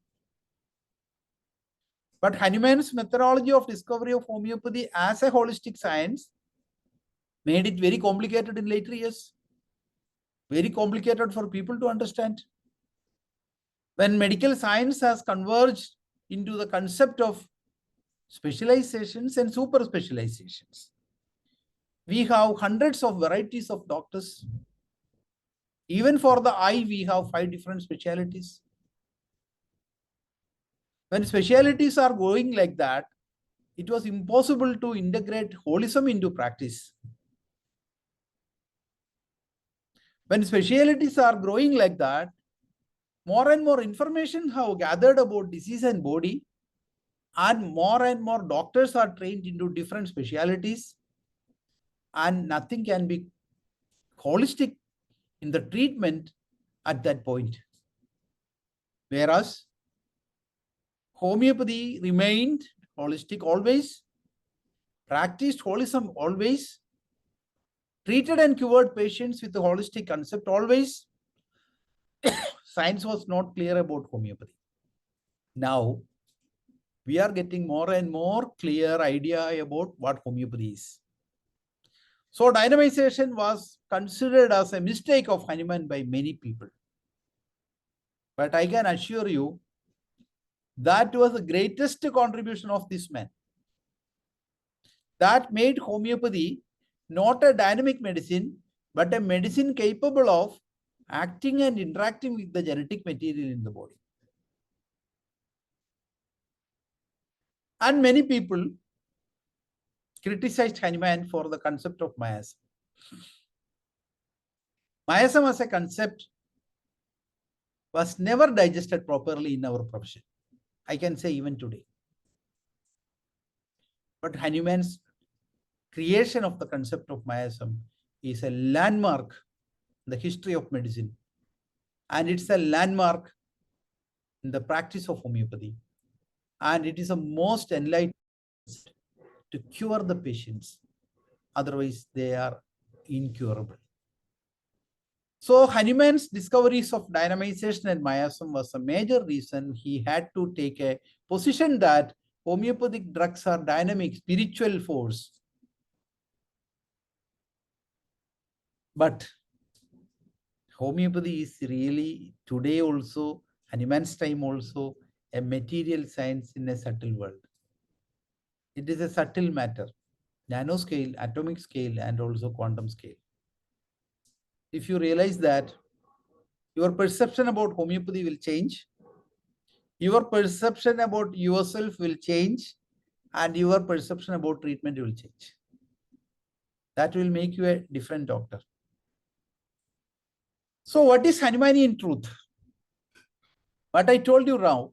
But Hahnemann's methodology of discovery of homeopathy as a holistic science made it very complicated in later years. Very complicated for people to understand. When medical science has converged into the concept of specializations and super specializations, we have hundreds of varieties of doctors. Even for the eye, we have 5 different specialties. When specialities are going like that, it was impossible to integrate holism into practice. When specialities are growing like that, more and more information have gathered about disease and body, and more doctors are trained into different specialities, and nothing can be holistic in the treatment at that point. Whereas homeopathy remained holistic always, practiced holism always, treated and cured patients with the holistic concept always. Science was not clear about homeopathy. Now, we are getting more and more clear idea about what homeopathy is. So dynamization was considered as a mistake of Hahnemann by many people. But I can assure you that was the greatest contribution of this man. That made homeopathy not a dynamic medicine, but a medicine capable of acting and interacting with the genetic material in the body. And many people criticized Hahnemann for the concept of miasm. Miasm as a concept was never digested properly in our profession. I can say even today. But Hahnemann's creation of the concept of miasm is a landmark in the history of medicine. And it's a landmark in the practice of homeopathy. And it is a most enlightened to cure the patients. Otherwise, they are incurable. So Hahnemann's discoveries of dynamization and miasm was a major reason he had to take a position that homeopathic drugs are dynamic, spiritual force. But homeopathy is really today also, Hahnemann's time also, a material science in a subtle world. It is a subtle matter, nanoscale, atomic scale, and also quantum scale. If you realize that, your perception about homeopathy will change, your perception about yourself will change, and your perception about treatment will change. That will make you a different doctor. So what is Hahnemannian truth? What I told you now,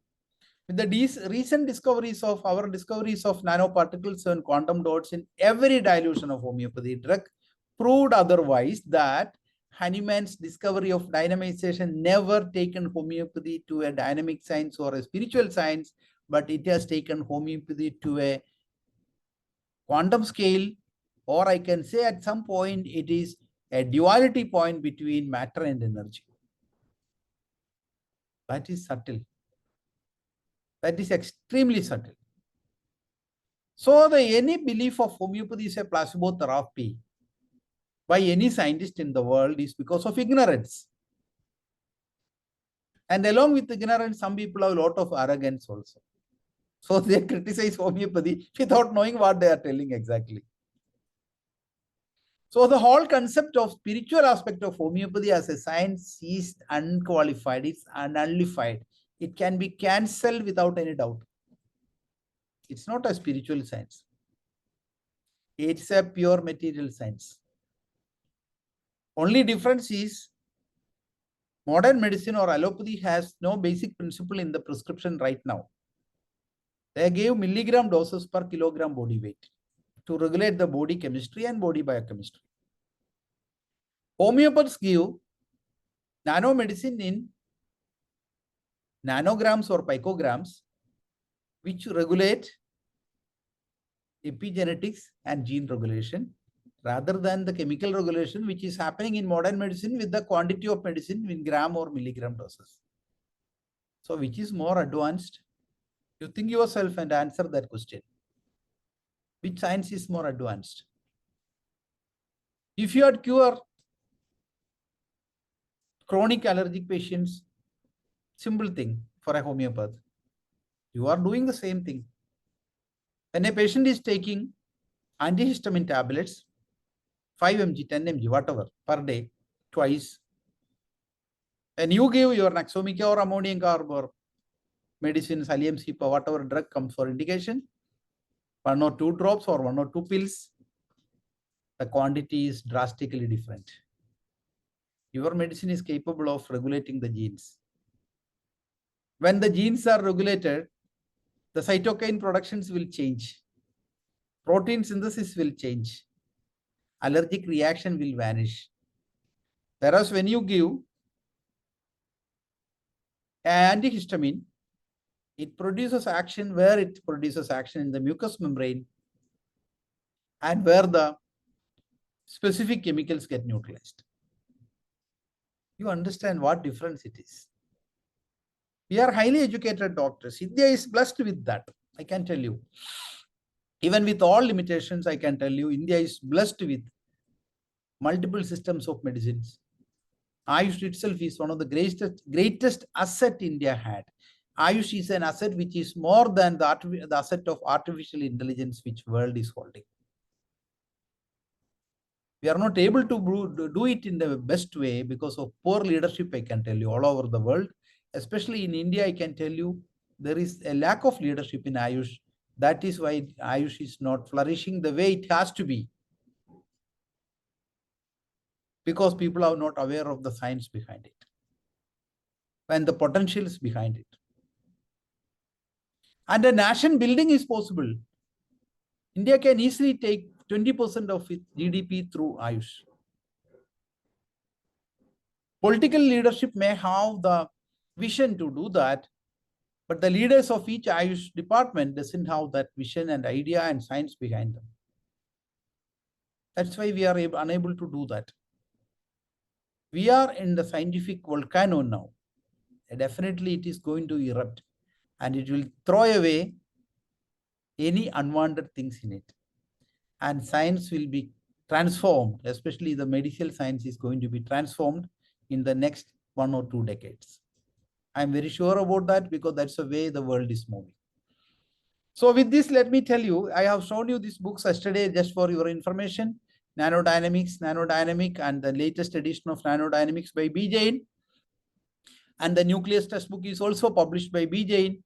with the recent discoveries of our discoveries of nanoparticles and quantum dots in every dilution of homeopathy drug proved otherwise, that Hahnemann's discovery of dynamization never taken homeopathy to a dynamic science or a spiritual science, but it has taken homeopathy to a quantum scale, or I can say at some point it is a duality point between matter and energy. That is subtle. That is extremely subtle. So any belief of homeopathy is a placebo therapy by any scientist in the world is because of ignorance. And along with ignorance, some people have a lot of arrogance also. So they criticize homeopathy without knowing what they are telling exactly. So the whole concept of spiritual aspect of homeopathy as a science is unqualified, it's nullified. It can be cancelled without any doubt. It's not a spiritual science. It's a pure material science. Only difference is modern medicine or allopathy has no basic principle in the prescription right now. They gave milligram doses per kilogram body weight to regulate the body chemistry and body biochemistry. Homeopaths give nanomedicine in nanograms or picograms, which regulate epigenetics and gene regulation, rather than the chemical regulation, which is happening in modern medicine with the quantity of medicine in gram or milligram doses. So which is more advanced? You think yourself and answer that question. Which science is more advanced? If you had cure chronic allergic patients, simple thing for a homeopath, you are doing the same thing. When a patient is taking antihistamine tablets, 5 mg, 10 mg, whatever, per day, twice, and you give your Naxomica or ammonium carb or medicine, Salium Cepa, whatever drug comes for indication, 1 or 2 drops or 1 or 2 pills, the quantity is drastically different. Your medicine is capable of regulating the genes. When the genes are regulated, the cytokine productions will change. Protein synthesis will change. Allergic reaction will vanish. Whereas when you give antihistamine, it produces action where it produces action in the mucous membrane and where the specific chemicals get neutralized. You understand what difference it is. We are highly educated doctors. India is blessed with that. I can tell you. Even with all limitations, I can tell you, India is blessed with multiple systems of medicines. Ayush itself is one of the greatest asset India had. Ayush is an asset which is more than the asset of artificial intelligence which world is holding. We are not able to do it in the best way because of poor leadership, I can tell you, all over the world. Especially in India, I can tell you, there is a lack of leadership in Ayush. That is why Ayush is not flourishing the way it has to be. Because people are not aware of the science behind it and the potentials behind it. And a nation building is possible. India can easily take 20% of its GDP through Ayush. Political leadership may have the vision to do that, but the leaders of each Ayush department doesn't have that vision and idea and science behind them. That's why we are unable to do that. We are in the scientific volcano now. Definitely it is going to erupt and it will throw away any unwanted things in it. And science will be transformed, especially the medical science is going to be transformed in the next 1 or 2 decades. I'm very sure about that because that's the way the world is moving. So with this, let me tell you, I have shown you these books yesterday just for your information. Nanodynamic, and the latest edition of Nanodynamics by B. Jain. And the Nucleus textbook is also published by B. Jain.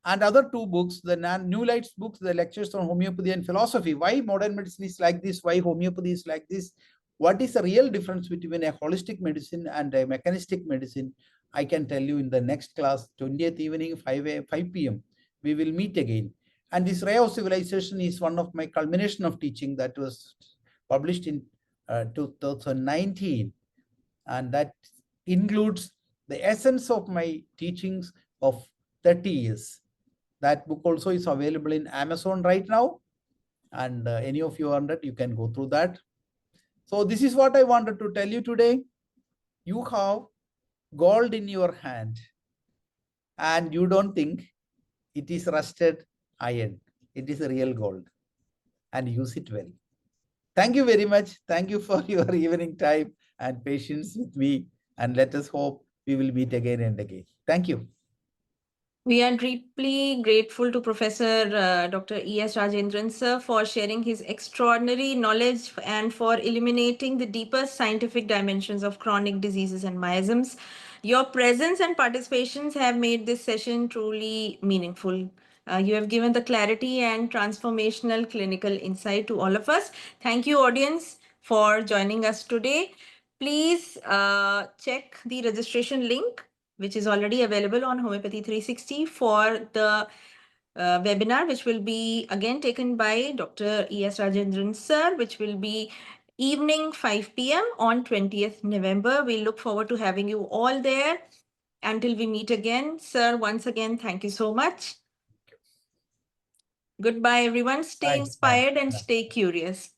And other 2 books, the New Lights books, the lectures on homeopathy and philosophy. Why modern medicine is like this? Why homeopathy is like this? What is the real difference between a holistic medicine and a mechanistic medicine? I can tell you in the next class, 20th evening, 5 p.m. We will meet again. And this Ray of Civilization is one of my culmination of teaching that was published in 2019. And that includes the essence of my teachings of 30 years. That book also is available in Amazon right now. And any of you want it, you can go through that. So this is what I wanted to tell you today. You have gold in your hand and you don't think it is rusted iron. It is a real gold and use it well. Thank you very much. Thank you for your evening time and patience with me. And let us hope we will meet again and again. Thank you. We are deeply grateful to Professor Dr. E.S. Rajendran sir for sharing his extraordinary knowledge and for illuminating the deepest scientific dimensions of chronic diseases and miasms. Your presence and participations have made this session truly meaningful. You have given the clarity and transformational clinical insight to all of us. Thank you, audience, for joining us today. Please check the registration link, which is already available on Homeopathy 360 for the webinar, which will be again taken by Dr. E.S. Rajendran sir, which will be evening 5 p.m. on 20th November. We look forward to having you all there. Until we meet again, sir, once again, thank you so much. Goodbye, everyone. Stay Bye. inspired and Bye. stay curious.